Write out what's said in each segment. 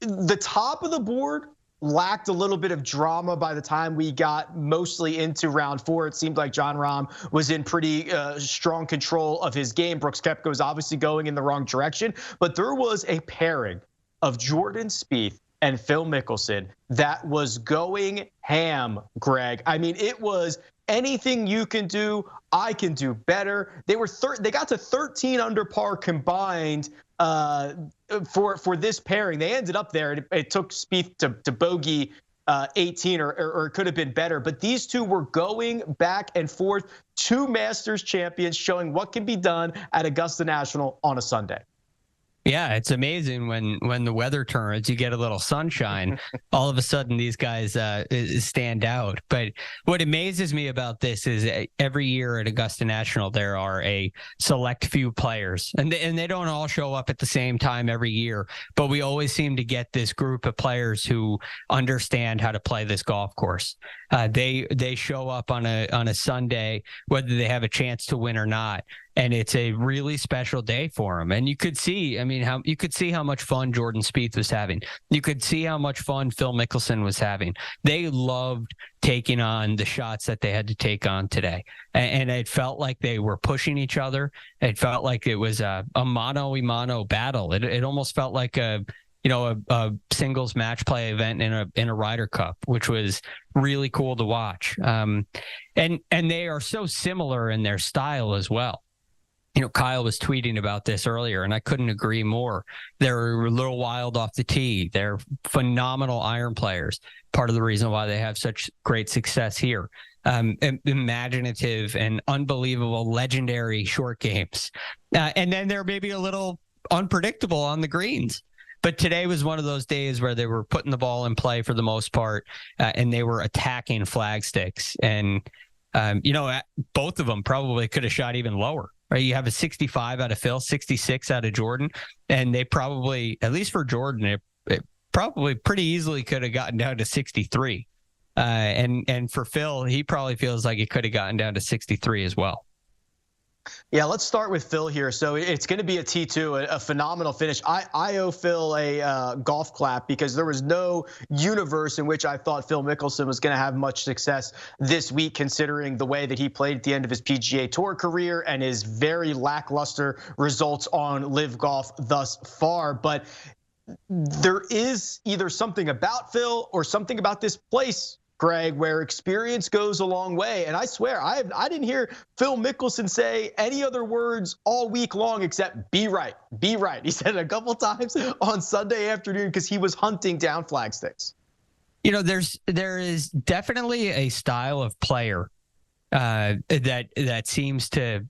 the top of the board lacked a little bit of drama by the time we got mostly into round 4. It seemed like Jon Rahm was in pretty strong control of his game. Brooks Koepka was obviously going in the wrong direction, but there was a pairing of Jordan Spieth and Phil Mickelson that was going ham, Greg. I mean, it was anything you can do, I can do better. They got to 13 under par combined for this pairing. They ended up there. It took Spieth to bogey 18, or it could have been better. But these two were going back and forth. 2 Masters champions showing what can be done at Augusta National on a Sunday. Yeah, it's amazing when the weather turns, you get a little sunshine. All of a sudden, these guys stand out. But what amazes me about this is every year at Augusta National, there are a select few players, and they don't all show up at the same time every year. But we always seem to get this group of players who understand how to play this golf course. They show up on a Sunday, whether they have a chance to win or not. And it's a really special day for him. And you could see, how much fun Jordan Spieth was having. You could see how much fun Phil Mickelson was having. They loved taking on the shots that they had to take on today. And it felt like they were pushing each other. It felt like it was a mano-a-mano battle. It almost felt like a singles match play event in a Ryder Cup, which was really cool to watch. And they are so similar in their style as well. Kyle was tweeting about this earlier, and I couldn't agree more. They're a little wild off the tee. They're phenomenal iron players. Part of the reason why they have such great success here. Imaginative and unbelievable, legendary short games. And then they're maybe a little unpredictable on the greens. But today was one of those days where they were putting the ball in play for the most part, and they were attacking flag sticks. And, both of them probably could have shot even lower. Right? You have a 65 out of Phil, 66 out of Jordan, and they probably, at least for Jordan, it probably pretty easily could have gotten down to 63. And for Phil, he probably feels like it could have gotten down to 63 as well. Yeah, let's start with Phil here. So it's going to be a T2, a phenomenal finish. I owe Phil a golf clap because there was no universe in which I thought Phil Mickelson was going to have much success this week, considering the way that he played at the end of his PGA Tour career and his very lackluster results on Live Golf thus far. But there is either something about Phil or something about this place, Greg, where experience goes a long way. And I swear, I didn't hear Phil Mickelson say any other words all week long except be right, be right. He said it a couple times on Sunday afternoon because he was hunting down flag sticks. There is definitely a style of player that seems to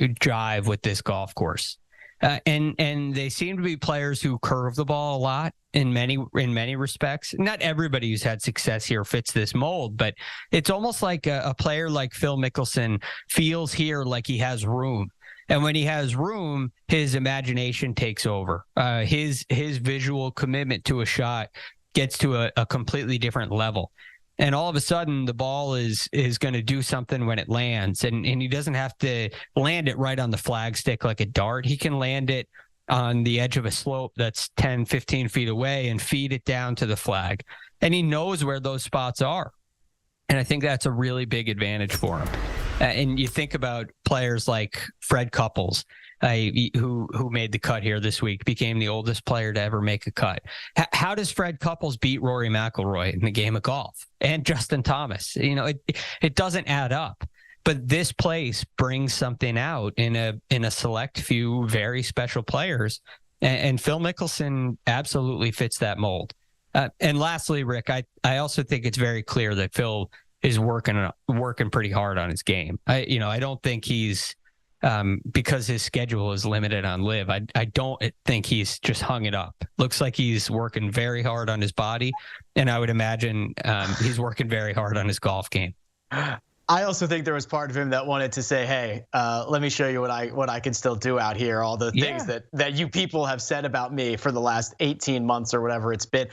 jive with this golf course. And they seem to be players who curve the ball a lot in many respects. Not everybody who's had success here fits this mold, but it's almost like a player like Phil Mickelson feels here like he has room. And when he has room, his imagination takes over. His visual commitment to a shot gets to a completely different level. And all of a sudden, the ball is going to do something when it lands. And he doesn't have to land it right on the flagstick like a dart. He can land it on the edge of a slope that's 10, 15 feet away and feed it down to the flag. And he knows where those spots are. And I think that's a really big advantage for him. And you think about players like Fred Couples, who made the cut here this week, became the oldest player to ever make a cut. How does Fred Couples beat Rory McIlroy in the game of golf and Justin Thomas? It doesn't add up. But this place brings something out in a select few very special players, and Phil Mickelson absolutely fits that mold. And lastly, Rick, I also think it's very clear that Phil is working pretty hard on his game. I don't think he's because his schedule is limited on Live. I don't think he's just hung it up. Looks like he's working very hard on his body, and I would imagine he's working very hard on his golf game. I also think there was part of him that wanted to say, hey, let me show you what I can still do out here. All the things that you people have said about me for the last 18 months or whatever it's been.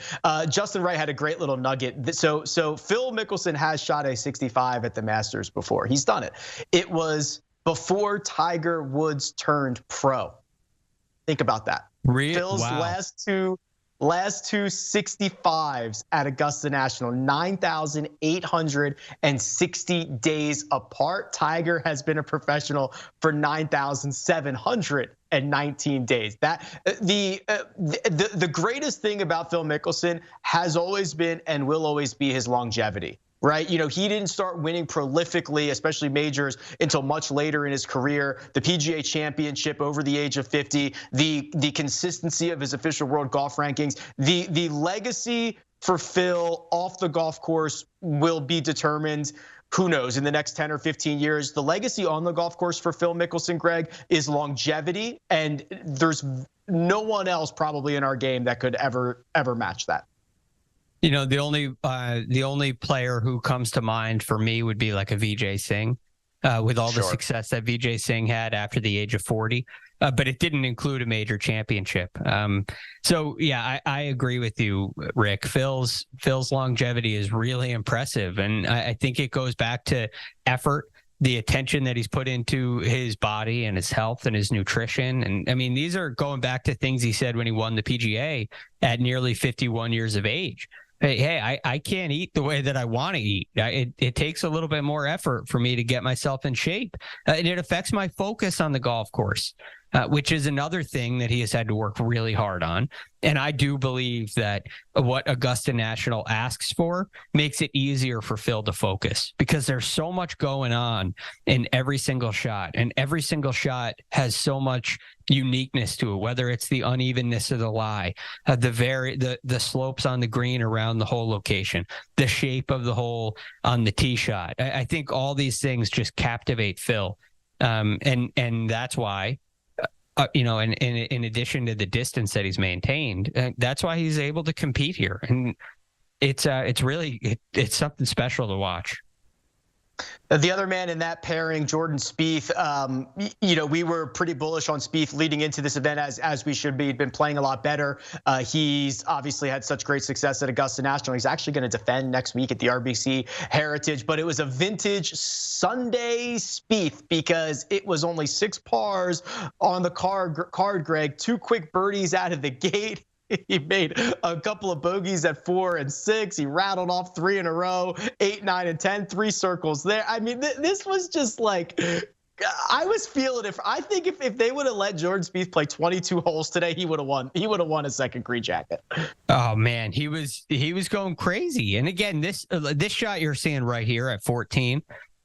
Justin Wright had a great little nugget. So Phil Mickelson has shot a 65 at the Masters before. He's done it. It was before Tiger Woods turned pro. Think about that. Really? Phil's wow. last two Last two 65s at Augusta National, 9,860 days apart. Tiger has been a professional for 9,719 days. The greatest thing about Phil Mickelson has always been and will always be his longevity. Right. He didn't start winning prolifically, especially majors, until much later in his career. The PGA Championship over the age of 50, the consistency of his official world golf rankings, the legacy for Phil off the golf course will be determined, who knows, in the next 10 or 15 years. The legacy on the golf course for Phil Mickelson, Greg, is longevity. And there's no one else probably in our game that could ever match that. The only player who comes to mind for me would be like a Vijay Singh, with all the success that Vijay Singh had after the age of 40, but it didn't include a major championship. So yeah, I agree with you, Rick. Phil's longevity is really impressive, and I think it goes back to effort, the attention that he's put into his body and his health and his nutrition. And I mean, these are going back to things he said when he won the PGA at nearly 51 years of age. Hey, I can't eat the way that I want to eat. It takes a little bit more effort for me to get myself in shape. And it affects my focus on the golf course, which is another thing that he has had to work really hard on. And I do believe that what Augusta National asks for makes it easier for Phil to focus, because there's so much going on in every single shot, and every single shot has so much uniqueness to it, whether it's the unevenness of the lie, the slopes on the green around the hole location, the shape of the hole on the tee shot. I think all these things just captivate Phil. And that's why, in addition to the distance that he's maintained, that's why he's able to compete here. And it's really something special to watch. The other man in that pairing, Jordan Spieth, we were pretty bullish on Spieth leading into this event, as we should be. He'd been playing a lot better. He's obviously had such great success at Augusta National. He's actually going to defend next week at the RBC Heritage, but it was a vintage Sunday Spieth because it was only 6 pars on the card, Greg. 2 quick birdies out of the gate. He made a couple of bogeys at 4 and 6. He rattled off 3 in a row, 8, 9, and 10, 3 circles there. I mean, this was just like, I was feeling it. I think if they would have let Jordan Spieth play 22 holes today, he would have won. He would have won a second green jacket. Oh man, he was going crazy. And again, this shot you're seeing right here at 14,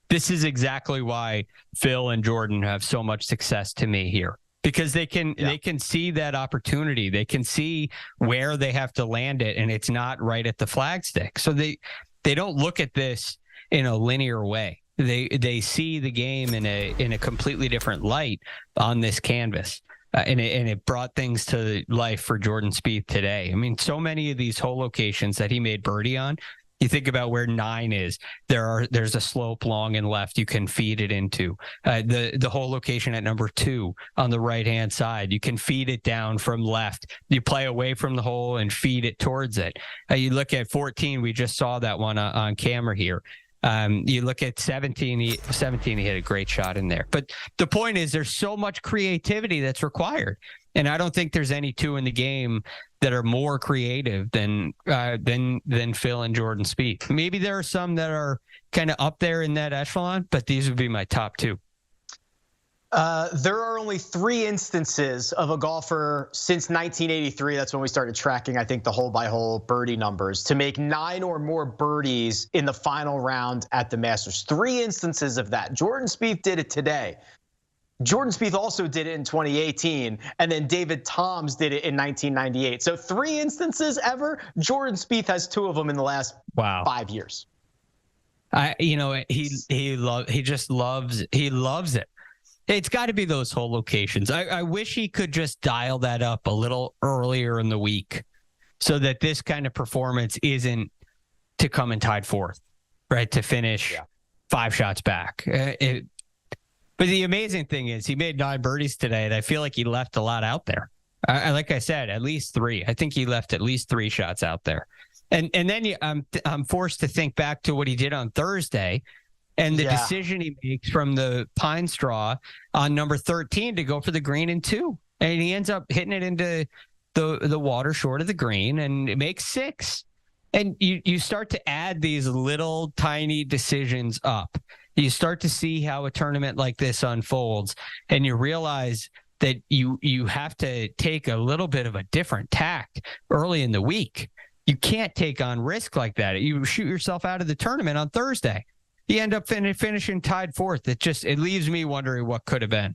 this is exactly why Phil and Jordan have so much success to me here. Because they can see that opportunity. They can see where they have to land it, and it's not right at the flagstick. So they don't look at this in a linear way. They see the game in a completely different light on this canvas. And it brought things to life for Jordan Spieth today. I mean, so many of these hole locations that he made birdie on, you think about where 9 is. There's a slope long and left you can feed it into. The whole location at number 2 on the right-hand side, you can feed it down from left. You play away from the hole and feed it towards it. You look at 14, we just saw that one on camera here. You look at 17, he hit a great shot in there. But the point is, there's so much creativity that's required. And I don't think there's any 2 in the game that are more creative than Phil and Jordan Spieth. Maybe there are some that are kind of up there in that echelon, but these would be my top 2. There are only 3 instances of a golfer since 1983. That's when we started tracking, I think, the hole-by-hole birdie numbers, to make 9 or more birdies in the final round at the Masters. 3 instances of that. Jordan Spieth did it today. Jordan Spieth also did it in 2018, and then David Toms did it in 1998. So 3 instances ever. Jordan Spieth has 2 of them in the last 5 years. He just loves it. It's got to be those hole locations. I wish he could just dial that up a little earlier in the week, so that this kind of performance isn't to come and tied 4th, right? To finish 5 shots back. But the amazing thing is he made 9 birdies today, and I feel like he left a lot out there. Like I said, at least 3. I think he left at least 3 shots out there. And then I'm forced to think back to what he did on Thursday and the decision he makes from the pine straw on number 13 to go for the green in 2. And he ends up hitting it into the water short of the green and make 6. And you start to add these little tiny decisions up. You start to see how a tournament like this unfolds, and you realize that you have to take a little bit of a different tack early in the week. You can't take on risk like that. You shoot yourself out of the tournament on Thursday. You end up finishing tied 4th. It leaves me wondering what could have been.